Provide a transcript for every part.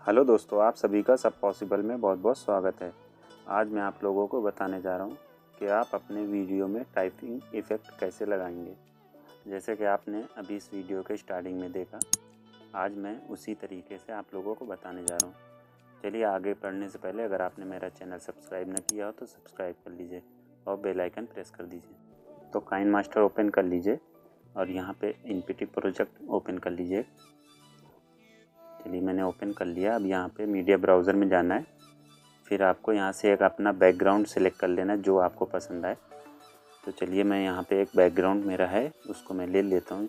Hello दोस्तों, आप सभी का सब पॉसिबल में बहुत बहुत स्वागत है। आज मैं आप लोगों को बताने जा रहा हूँ कि आप अपने वीडियो में टाइपिंग इफ़ेक्ट कैसे लगाएंगे। जैसे कि आपने अभी इस वीडियो के स्टार्टिंग में देखा, आज मैं उसी तरीके से आप लोगों को बताने जा रहा हूँ। चलिए आगे बढ़ने से पहले अगर आपने मेरा चैनल सब्सक्राइब न किया हो तो सब्सक्राइब कर लीजिए और बेल आइकन प्रेस कर दीजिए। तो काइनमास्टर ओपन कर लीजिए और यहाँ पे इनपीटी प्रोजेक्ट ओपन कर लीजिए। चलिए मैंने ओपन कर लिया। अब यहाँ पे मीडिया ब्राउज़र में जाना है। फिर आपको यहाँ से एक अपना बैकग्राउंड सेलेक्ट कर लेना है जो आपको पसंद आए। तो चलिए मैं यहाँ पे एक बैकग्राउंड मेरा है उसको मैं ले लेता हूँ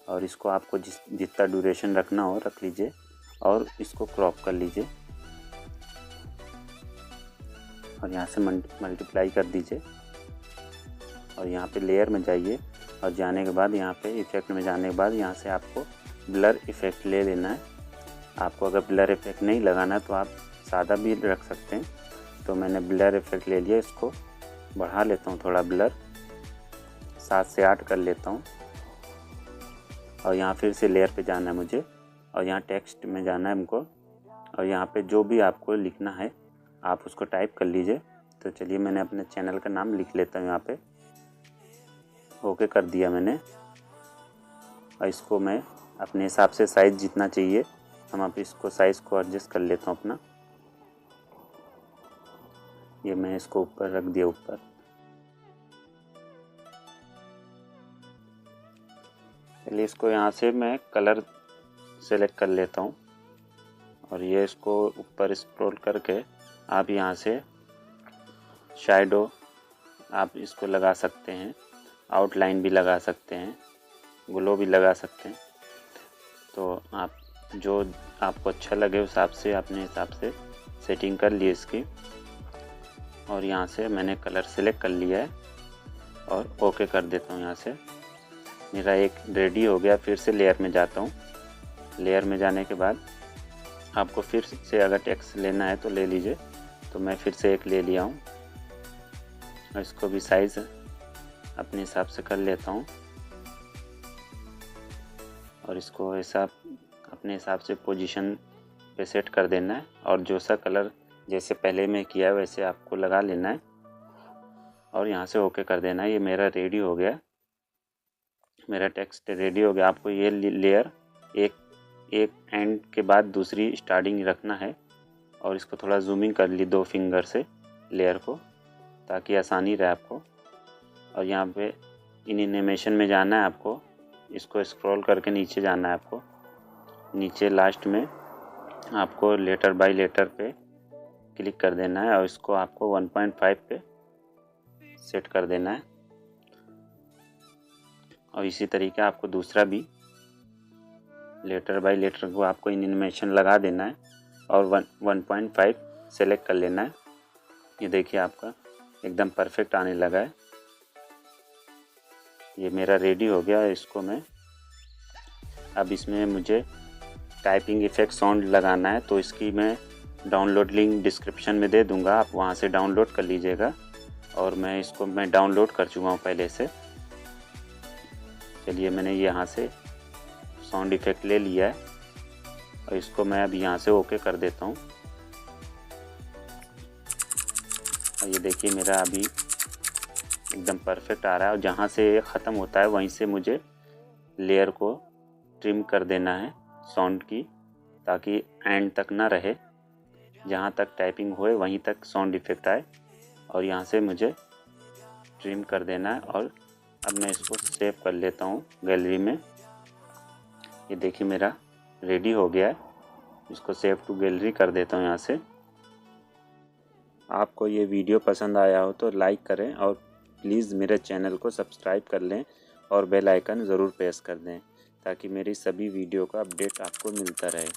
और इसको आपको जितना ड्यूरेशन रखना हो रख लीजिए और इसको क्रॉप कर लीजिए और यहाँ से मल्टीप्लाई कर दीजिए और यहाँ पे लेयर में जाइए और जाने के बाद यहाँ पे इफेक्ट में जाने के बाद यहाँ से आपको ब्लर इफ़ेक्ट ले लेना है। आपको अगर ब्लर इफ़ेक्ट नहीं लगाना है तो आप सादा भी रख सकते हैं। तो मैंने ब्लर इफ़ेक्ट ले लिया, इसको बढ़ा लेता हूँ थोड़ा, ब्लर 7 से 8 कर लेता हूँ और यहाँ फिर से लेयर पे जाना है मुझे और यहाँ टेक्स्ट में जाना है हमको और यहाँ पे जो भी आपको लिखना है आप उसको टाइप कर लीजिए। तो चलिए मैंने अपने चैनल का नाम लिख लेता हूँ, यहाँ पे ओके कर दिया मैंने और इसको मैं अपने हिसाब से साइज़ जितना चाहिए हम आप इसको साइज़ को एडजस्ट कर लेता हूँ अपना। ये मैं इसको ऊपर रख दिया ऊपर। चलिए इसको यहाँ से मैं कलर सेलेक्ट कर लेता हूँ और ये इसको ऊपर स्क्रॉल करके आप यहाँ से शैडो आप इसको लगा सकते हैं, आउटलाइन भी लगा सकते हैं, ग्लो भी लगा सकते हैं। तो आप जो आपको अच्छा लगे उस हिसाब से अपने हिसाब से सेटिंग कर लिए इसकी। और यहाँ से मैंने कलर सेलेक्ट कर लिया है और ओके कर देता हूँ। यहाँ से मेरा एक रेडी हो गया। फिर से लेयर में जाता हूँ। लेयर में जाने के बाद आपको फिर से अगर टेक्स्ट लेना है तो ले लीजिए। तो मैं फिर से एक ले लिया हूँ और इसको भी साइज़ अपने हिसाब से कर लेता हूँ और इसको ऐसा अपने हिसाब से पोजीशन पे सेट कर देना है और जो सा कलर जैसे पहले में किया है वैसे आपको लगा लेना है और यहाँ से ओके कर देना है। ये मेरा रेडी हो गया, मेरा टेक्स्ट रेडी हो गया। आपको ये लेयर एक एंड के बाद दूसरी स्टार्टिंग रखना है और इसको थोड़ा जूमिंग कर ली 2 फिंगर से लेयर को, ताकि आसानी रहे आपको। और यहाँ पे इन एनिमेशन में जाना है आपको, इसको स्क्रॉल करके नीचे जाना है आपको। नीचे लास्ट में आपको लेटर बाय लेटर पे क्लिक कर देना है और इसको आपको 1.5 पे सेट कर देना है। और इसी तरीके आपको दूसरा भी लेटर बाय लेटर को आपको एनिमेशन लगा देना है और 1.5 सेलेक्ट कर लेना है। ये देखिए आपका एकदम परफेक्ट आने लगा है। ये मेरा रेडी हो गया। इसको मैं अब इसमें मुझे टाइपिंग इफ़ेक्ट साउंड लगाना है तो इसकी मैं डाउनलोड लिंक डिस्क्रिप्शन में दे दूंगा, आप वहां से डाउनलोड कर लीजिएगा। और मैं डाउनलोड कर चुका हूँ पहले से। चलिए मैंने यहाँ से साउंड इफ़ेक्ट ले लिया है और इसको मैं अब यहाँ से ओके कर देता हूँ। और ये देखिए मेरा अभी एकदम परफेक्ट आ रहा है। और जहाँ से ख़त्म होता है वहीं से मुझे लेयर को ट्रिम कर देना है साउंड की, ताकि एंड तक ना रहे, जहाँ तक टाइपिंग होए वहीं तक साउंड इफ़ेक्ट आए। और यहाँ से मुझे ट्रिम कर देना है और अब मैं इसको सेव कर लेता हूँ गैलरी में। ये देखिए मेरा रेडी हो गया है। इसको सेव टू गैलरी कर देता हूँ यहाँ से। आपको ये वीडियो पसंद आया हो तो लाइक करें और प्लीज़ मेरे चैनल को सब्सक्राइब कर लें और बेल आइकन ज़रूर प्रेस कर दें ताकि मेरी सभी वीडियो का अपडेट आपको मिलता रहे।